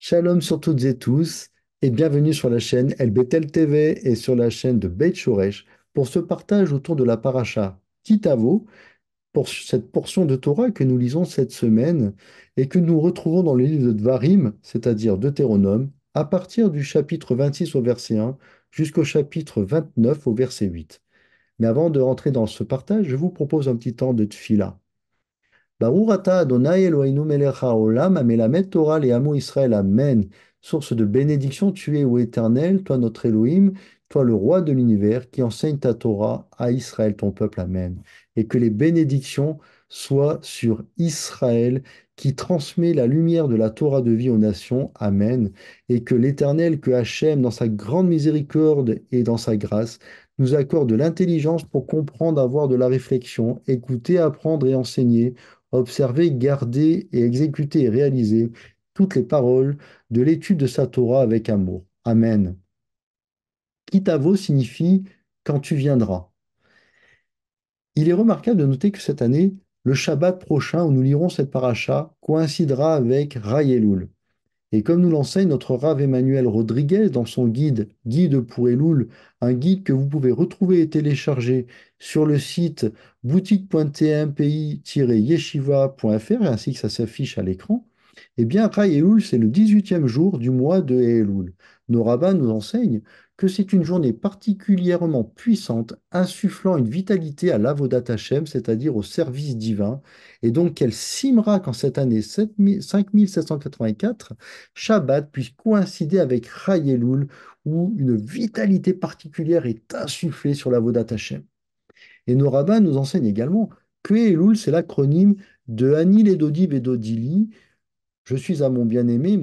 Shalom sur toutes et tous et bienvenue sur la chaîne El Betel TV et sur la chaîne de Beit Shoresh pour ce partage autour de la paracha Kitavo pour cette portion de Torah que nous lisons cette semaine et que nous retrouvons dans le livre de Dvarim, c'est-à-dire Deutéronome, à partir du chapitre 26 au verset 1 jusqu'au chapitre 29 au verset 8. Mais avant de rentrer dans ce partage, je vous propose un petit temps de tfila. Baruch ata Adonai Eloheinu melech haolam hamelamed Torah le'amo Israël. Amen. Source de bénédiction, tu es, ô Éternel, toi notre Elohim, toi le roi de l'univers, qui enseigne ta Torah à Israël, ton peuple. Amen. Et que les bénédictions soient sur Israël, qui transmet la lumière de la Torah de vie aux nations. Amen. Et que l'Éternel, que Hachem, dans sa grande miséricorde et dans sa grâce, nous accorde de l'intelligence pour comprendre, avoir de la réflexion, écouter, apprendre et enseigner, observer, garder et exécuter et réaliser toutes les paroles de l'étude de sa Torah avec amour. Amen. Kitavo signifie quand tu viendras. Il est remarquable de noter que cette année, le Shabbat prochain où nous lirons cette paracha coïncidera avec Raï Elul. Et comme nous l'enseigne notre Rav Emmanuel Rodriguez dans son guide Guide pour Elul, un guide que vous pouvez retrouver et télécharger sur le site boutique.tmpi-yeshiva.fr, ainsi que ça s'affiche à l'écran, eh bien, Raï Elul, c'est le 18e jour du mois de Elul. Nos rabbins nous enseignent que c'est une journée particulièrement puissante, insufflant une vitalité à l'Avodat Hashem, c'est-à-dire au service divin, et donc qu'elle simera qu'en cette année 5784, Shabbat puisse coïncider avec Raï Elul, où une vitalité particulière est insufflée sur l'Avodat Hashem. Et nos rabbins nous enseignent également que Elul, c'est l'acronyme de Ani Ledodi Vedodili, je suis à mon bien-aimé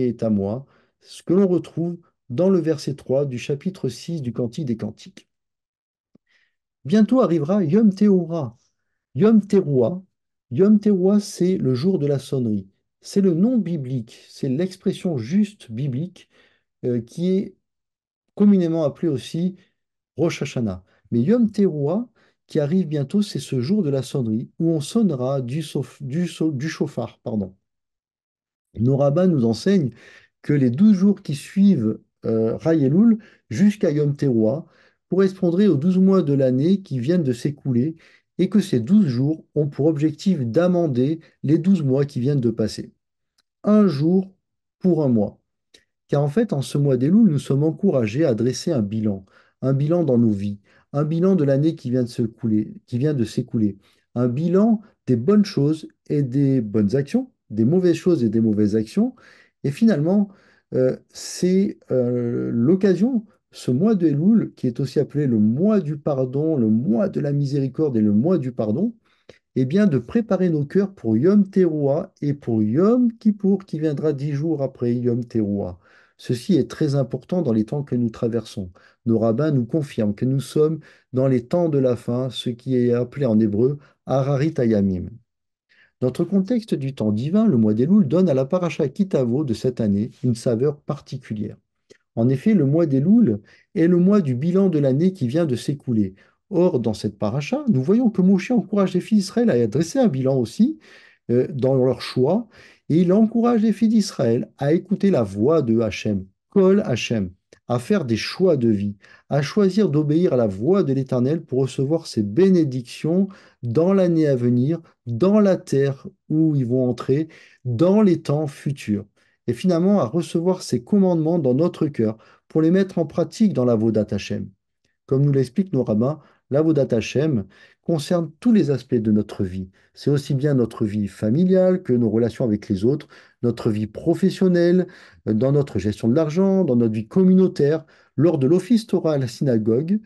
est à moi, ce que l'on retrouve dans le verset 3 du chapitre 6 du Cantique des Cantiques. Bientôt arrivera Yom Teruah. Yom Teruah, Yom Teruah, c'est le jour de la sonnerie. C'est le nom biblique, c'est l'expression juste biblique qui est communément appelée aussi Rosh Hashanah. Mais Yom Teruah, qui arrive bientôt, c'est ce jour de la sonnerie où on sonnera du chauffard, pardon. Nos rabbins nous enseignent que les 12 jours qui suivent Raï Elul jusqu'à Yom Teruah correspondraient aux 12 mois de l'année qui viennent de s'écouler et que ces 12 jours ont pour objectif d'amender les 12 mois qui viennent de passer. Un jour pour un mois. Car en fait, en ce mois d'Elul, nous sommes encouragés à dresser un bilan dans nos vies, un bilan de l'année qui vient de s'écouler, un bilan des bonnes choses et des bonnes actions, des mauvaises choses et des mauvaises actions. Et finalement, c'est l'occasion, ce mois de Elul, qui est aussi appelé le mois du pardon, le mois de la miséricorde et le mois du pardon, eh bien, de préparer nos cœurs pour Yom Teruah et pour Yom Kippour qui viendra 10 jours après Yom Teruah. Ceci est très important dans les temps que nous traversons. Nos rabbins nous confirment que nous sommes dans les temps de la fin, ce qui est appelé en hébreu Hararit Hayamim. Notre contexte du temps divin, le mois d'Elul, donne à la paracha Kitavo de cette année une saveur particulière. En effet, le mois d'Elul est le mois du bilan de l'année qui vient de s'écouler. Or, dans cette paracha, nous voyons que Moshe encourage les fils d'Israël à dresser un bilan aussi dans leur choix, et il encourage les fils d'Israël à écouter la voix de Hachem, Kol Hachem, à faire des choix de vie, à choisir d'obéir à la voix de l'Éternel pour recevoir ses bénédictions dans l'année à venir, dans la terre où ils vont entrer, dans les temps futurs et finalement à recevoir ces commandements dans notre cœur pour les mettre en pratique dans la Vodat Hashem. Comme nous l'expliquent nos rabbins, la Vodat Hashem concerne tous les aspects de notre vie. C'est aussi bien notre vie familiale que nos relations avec les autres, notre vie professionnelle, dans notre gestion de l'argent, dans notre vie communautaire, lors de l'office Torah à la synagogue.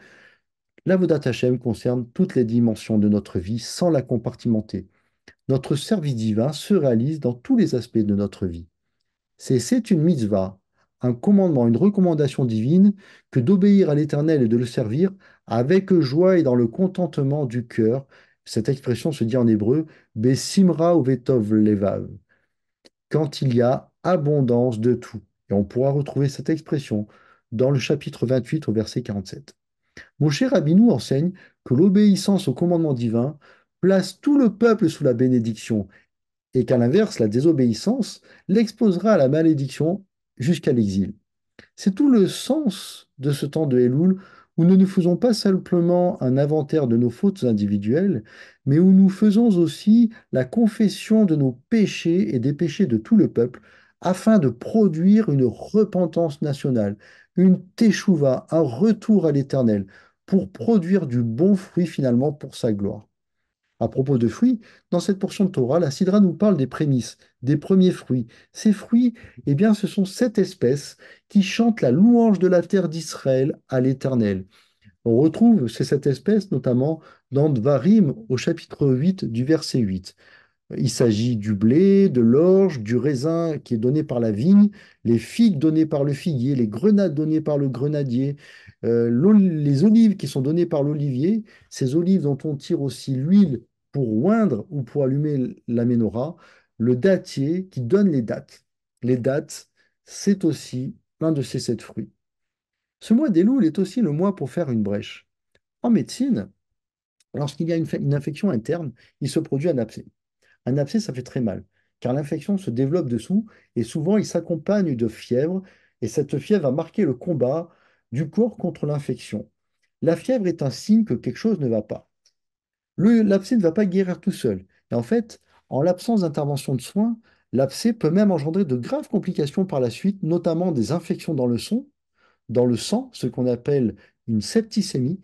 La Vodat Hashem concerne toutes les dimensions de notre vie sans la compartimenter. Notre service divin se réalise dans tous les aspects de notre vie. C'est une mitzvah, un commandement, une recommandation divine que d'obéir à l'Éternel et de le servir avec joie et dans le contentement du cœur. Cette expression se dit en hébreu Besimra uvetov levav, quand il y a abondance de tout. Et on pourra retrouver cette expression dans le chapitre 28 au verset 47. Moshe Rabbeinu enseigne que l'obéissance au commandement divin place tout le peuple sous la bénédiction et qu'à l'inverse, la désobéissance l'exposera à la malédiction jusqu'à l'exil. C'est tout le sens de ce temps de Elul où nous ne faisons pas simplement un inventaire de nos fautes individuelles, mais où nous faisons aussi la confession de nos péchés et des péchés de tout le peuple, afin de produire une repentance nationale, une teshuva, un retour à l'Éternel, pour produire du bon fruit finalement pour sa gloire. À propos de fruits, dans cette portion de Torah, la Sidra nous parle des prémices, des premiers fruits. Ces fruits, eh bien, ce sont sept espèces qui chantent la louange de la terre d'Israël à l'Éternel. On retrouve ces sept espèces notamment dans Dvarim au chapitre 8 du verset 8. Il s'agit du blé, de l'orge, du raisin qui est donné par la vigne, les figues données par le figuier, les grenades données par le grenadier, les olives qui sont données par l'olivier, ces olives dont on tire aussi l'huile pour oindre ou pour allumer la menorah, le dattier qui donne les dattes. Les dattes, c'est aussi l'un de ces sept fruits. Ce mois d'Elul est aussi le mois pour faire une brèche. En médecine, lorsqu'il y a une infection interne, il se produit un abcès. Un abcès, ça fait très mal, car l'infection se développe dessous et souvent il s'accompagne de fièvre, et cette fièvre va marquer le combat du corps contre l'infection. La fièvre est un signe que quelque chose ne va pas. L'abcès ne va pas guérir tout seul. Et en fait, en l'absence d'intervention de soins, l'abcès peut même engendrer de graves complications par la suite, notamment des infections dans le sang, ce qu'on appelle une septicémie,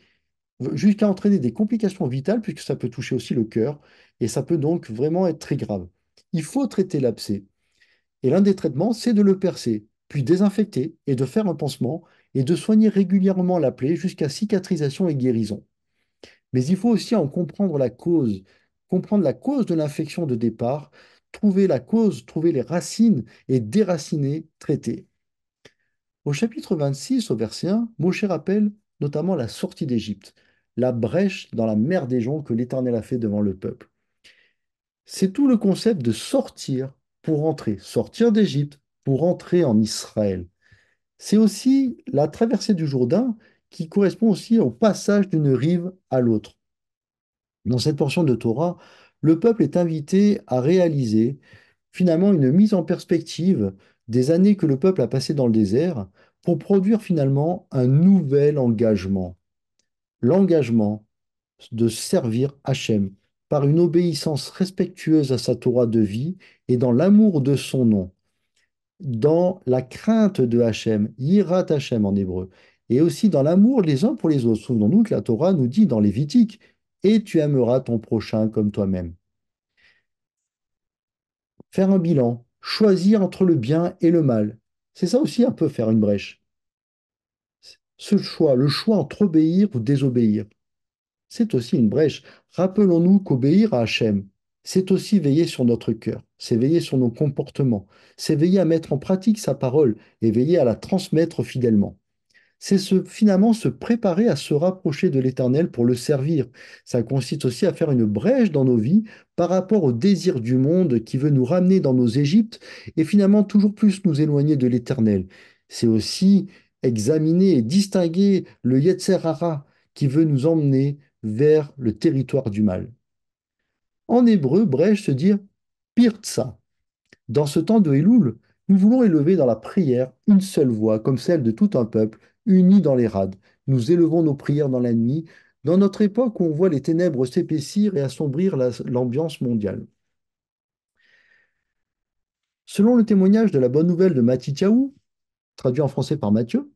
jusqu'à entraîner des complications vitales, puisque ça peut toucher aussi le cœur, et ça peut donc vraiment être très grave. Il faut traiter l'abcès. Et l'un des traitements, c'est de le percer, puis désinfecter et de faire un pansement, et de soigner régulièrement la plaie jusqu'à cicatrisation et guérison. Mais il faut aussi en comprendre la cause de l'infection de départ, trouver la cause, trouver les racines et déraciner, traiter. Au chapitre 26, au verset 1, Moshe rappelle notamment la sortie d'Égypte, la brèche dans la mer des joncs que l'Éternel a fait devant le peuple. C'est tout le concept de sortir pour entrer, sortir d'Égypte pour entrer en Israël. C'est aussi la traversée du Jourdain qui correspond aussi au passage d'une rive à l'autre. Dans cette portion de Torah, le peuple est invité à réaliser finalement une mise en perspective des années que le peuple a passées dans le désert pour produire finalement un nouvel engagement. L'engagement de servir Hachem par une obéissance respectueuse à sa Torah de vie et dans l'amour de son nom, dans la crainte de Hachem, Yirat Hachem en hébreu, et aussi dans l'amour les uns pour les autres. Souvenons-nous que la Torah nous dit dans Lévitique, et tu aimeras ton prochain comme toi-même. Faire un bilan, choisir entre le bien et le mal. C'est ça aussi un peu faire une brèche. Ce choix, le choix entre obéir ou désobéir, c'est aussi une brèche. Rappelons-nous qu'obéir à Hachem, c'est aussi veiller sur notre cœur, c'est veiller sur nos comportements, c'est veiller à mettre en pratique sa parole et veiller à la transmettre fidèlement. C'est finalement se préparer à se rapprocher de l'Éternel pour le servir. Ça consiste aussi à faire une brèche dans nos vies par rapport au désir du monde qui veut nous ramener dans nos Égyptes et finalement toujours plus nous éloigner de l'Éternel. C'est aussi examiner et distinguer le Yetzer Hara qui veut nous emmener vers le territoire du mal. En hébreu, brèche se dire pirtsa. Dans ce temps de Elul, nous voulons élever dans la prière une seule voix, comme celle de tout un peuple, uni dans les rades. Nous élevons nos prières dans la nuit, dans notre époque où on voit les ténèbres s'épaissir et assombrir l'ambiance mondiale. Selon le témoignage de la bonne nouvelle de Matityahu, traduit en français par Matthieu,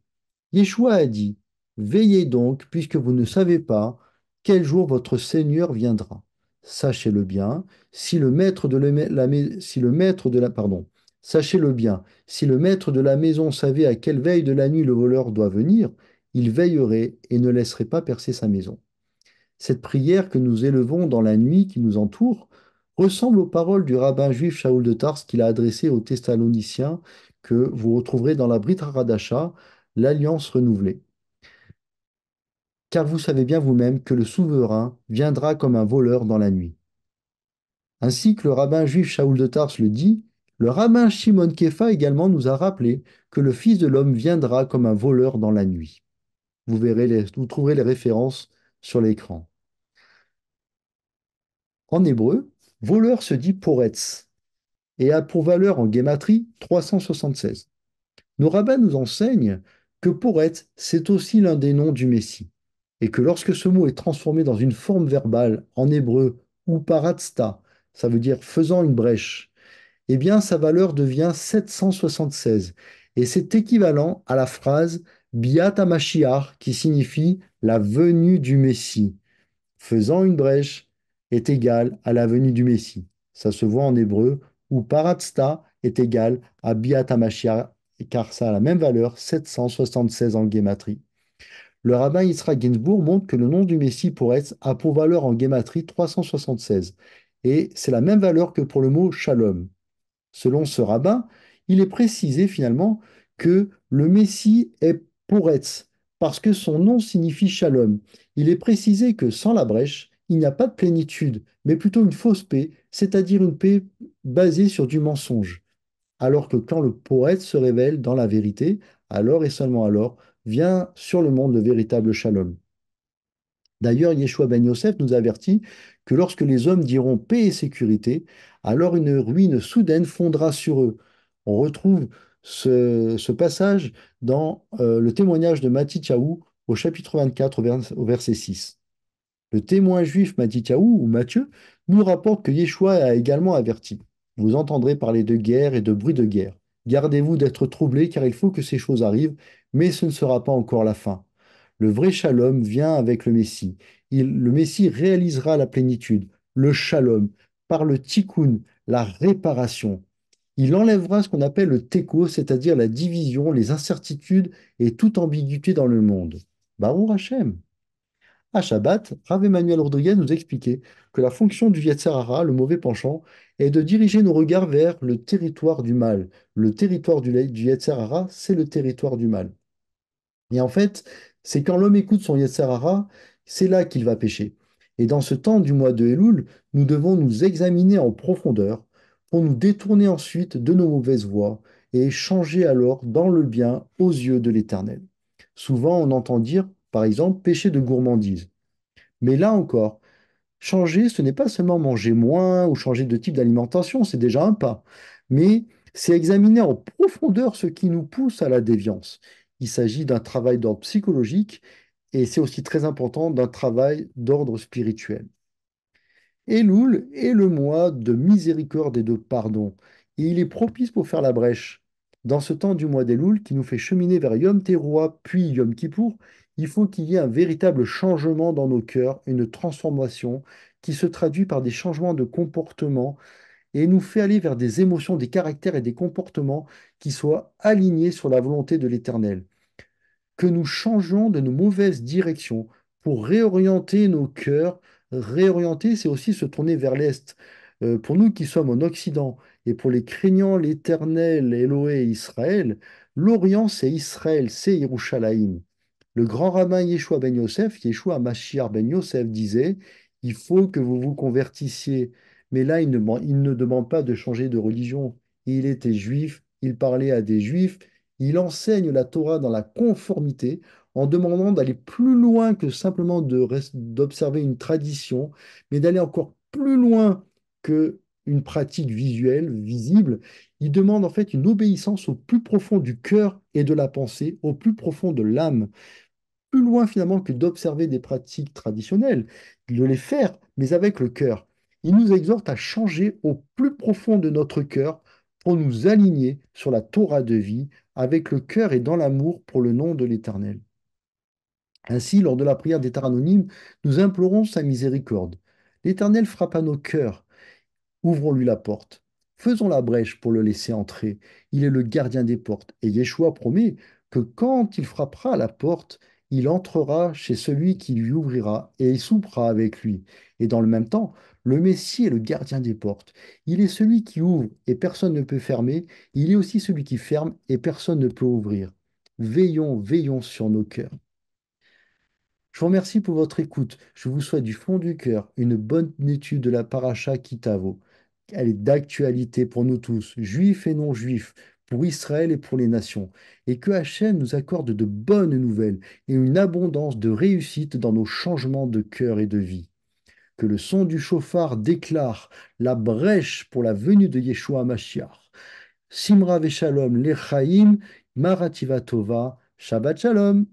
Yeshua a dit, veillez donc, puisque vous ne savez pas quel jour votre Seigneur viendra. Sachez-le bien, si le maître de si le maître de la, pardon, sachez-le bien, si le maître de la maison savait à quelle veille de la nuit le voleur doit venir, il veillerait et ne laisserait pas percer sa maison. Cette prière que nous élevons dans la nuit qui nous entoure ressemble aux paroles du rabbin juif Shaoul de Tarse qu'il a adressées aux Thessaloniciens que vous retrouverez dans la Brit Hadasha, l'Alliance renouvelée. Car vous savez bien vous-même que le souverain viendra comme un voleur dans la nuit. Ainsi que le rabbin juif Shaoul de Tarse le dit, le rabbin Shimon Kefa également nous a rappelé que le Fils de l'homme viendra comme un voleur dans la nuit. Vous trouverez les références sur l'écran. En hébreu, voleur se dit poretz. et a pour valeur en guématrie 376. Nos rabbins nous enseignent que Poretz, c'est aussi l'un des noms du Messie, et que lorsque ce mot est transformé dans une forme verbale en hébreu ou paratsta, ça veut dire faisant une brèche, eh bien sa valeur devient 776, et c'est équivalent à la phrase Biat HaMashiach, qui signifie la venue du Messie. Faisant une brèche est égal à la venue du Messie. Ça se voit en hébreu, où paratsta est égal à Biat HaMashiach, car ça a la même valeur, 776 en guématrie. Le rabbin Yitzhak Ginsburg montre que le nom du Messie pour être a pour valeur en guématrie 376. Et c'est la même valeur que pour le mot shalom. Selon ce rabbin, il est précisé finalement que le Messie est Poretz, parce que son nom signifie shalom. Il est précisé que sans la brèche, il n'y a pas de plénitude, mais plutôt une fausse paix, c'est-à-dire une paix basée sur du mensonge. Alors que quand le Poretz se révèle dans la vérité, alors et seulement alors vient sur le monde le véritable shalom. D'ailleurs, Yeshua ben Yosef nous avertit que lorsque les hommes diront paix et sécurité, alors une ruine soudaine fondra sur eux. On retrouve ce passage dans le témoignage de Matityahu au chapitre 24 au verset 6. Le témoin juif Matityahu ou Matthieu nous rapporte que Yeshua a également averti. Vous entendrez parler de guerre et de bruit de guerre. Gardez-vous d'être troublés car il faut que ces choses arrivent, mais ce ne sera pas encore la fin. Le vrai shalom vient avec le Messie. Le Messie réalisera la plénitude, le shalom, par le tikkun, la réparation. Il enlèvera ce qu'on appelle le teko, c'est-à-dire la division, les incertitudes et toute ambiguïté dans le monde. Baruch Hashem. À Shabbat, Rav Emmanuel Rodriguez nous expliquait que la fonction du Yetzer Hara, le mauvais penchant, est de diriger nos regards vers le territoire du mal. Le territoire du Yetzer Hara, c'est le territoire du mal. Et en fait, c'est quand l'homme écoute son Yetzer Hara, c'est là qu'il va pécher. Et dans ce temps du mois de Elul, nous devons nous examiner en profondeur pour nous détourner ensuite de nos mauvaises voies et changer alors dans le bien aux yeux de l'Éternel. Souvent, on entend dire, par exemple, péché de gourmandise. Mais là encore, changer, ce n'est pas seulement manger moins ou changer de type d'alimentation, c'est déjà un pas, mais c'est examiner en profondeur ce qui nous pousse à la déviance. Il s'agit d'un travail d'ordre psychologique et c'est aussi très important d'un travail d'ordre spirituel. Elul est le mois de miséricorde et de pardon, et il est propice pour faire la brèche. Dans ce temps du mois d'Elul qui nous fait cheminer vers Yom Teruah puis Yom Kippour, il faut qu'il y ait un véritable changement dans nos cœurs, une transformation qui se traduit par des changements de comportement et nous fait aller vers des émotions, des caractères et des comportements qui soient alignés sur la volonté de l'Éternel, que nous changeons de nos mauvaises directions pour réorienter nos cœurs. Réorienter, c'est aussi se tourner vers l'Est. Pour nous qui sommes en Occident et pour les craignants l'Éternel, Élohé Israël, l'Orient, c'est Israël, c'est Yerushalayim. Le grand rabbin Yeshua ben Yosef, Yeshua Mashiach ben Yosef, disait, il faut que vous vous convertissiez. Mais là, il ne demande pas de changer de religion. Il était juif, il parlait à des juifs, il enseigne la Torah dans la conformité en demandant d'aller plus loin que simplement d'observer une tradition, mais d'aller encore plus loin que une pratique visuelle, visible. Il demande en fait une obéissance au plus profond du cœur et de la pensée, au plus profond de l'âme, plus loin finalement que d'observer des pratiques traditionnelles, de les faire, mais avec le cœur. Il nous exhorte à changer au plus profond de notre cœur pour nous aligner sur la Torah de vie, avec le cœur et dans l'amour pour le nom de l'Éternel. Ainsi, lors de la prière des anonymes, nous implorons sa miséricorde. L'Éternel frappe à nos cœurs. Ouvrons-lui la porte. Faisons la brèche pour le laisser entrer. Il est le gardien des portes. Et Yeshua promet que quand il frappera à la porte, il entrera chez celui qui lui ouvrira et il soupera avec lui. Et dans le même temps, le Messie est le gardien des portes. Il est celui qui ouvre et personne ne peut fermer. Il est aussi celui qui ferme et personne ne peut ouvrir. Veillons, veillons sur nos cœurs. Je vous remercie pour votre écoute. Je vous souhaite du fond du cœur une bonne étude de la paracha Kitavo. Elle est d'actualité pour nous tous, juifs et non-juifs, pour Israël et pour les nations. Et que Hachem nous accorde de bonnes nouvelles et une abondance de réussite dans nos changements de cœur et de vie. que le son du chauffard déclare la brèche pour la venue de Yeshua Mashiach. Simra Veshalom Lechaim, Marativa Tova, Shabbat Shalom.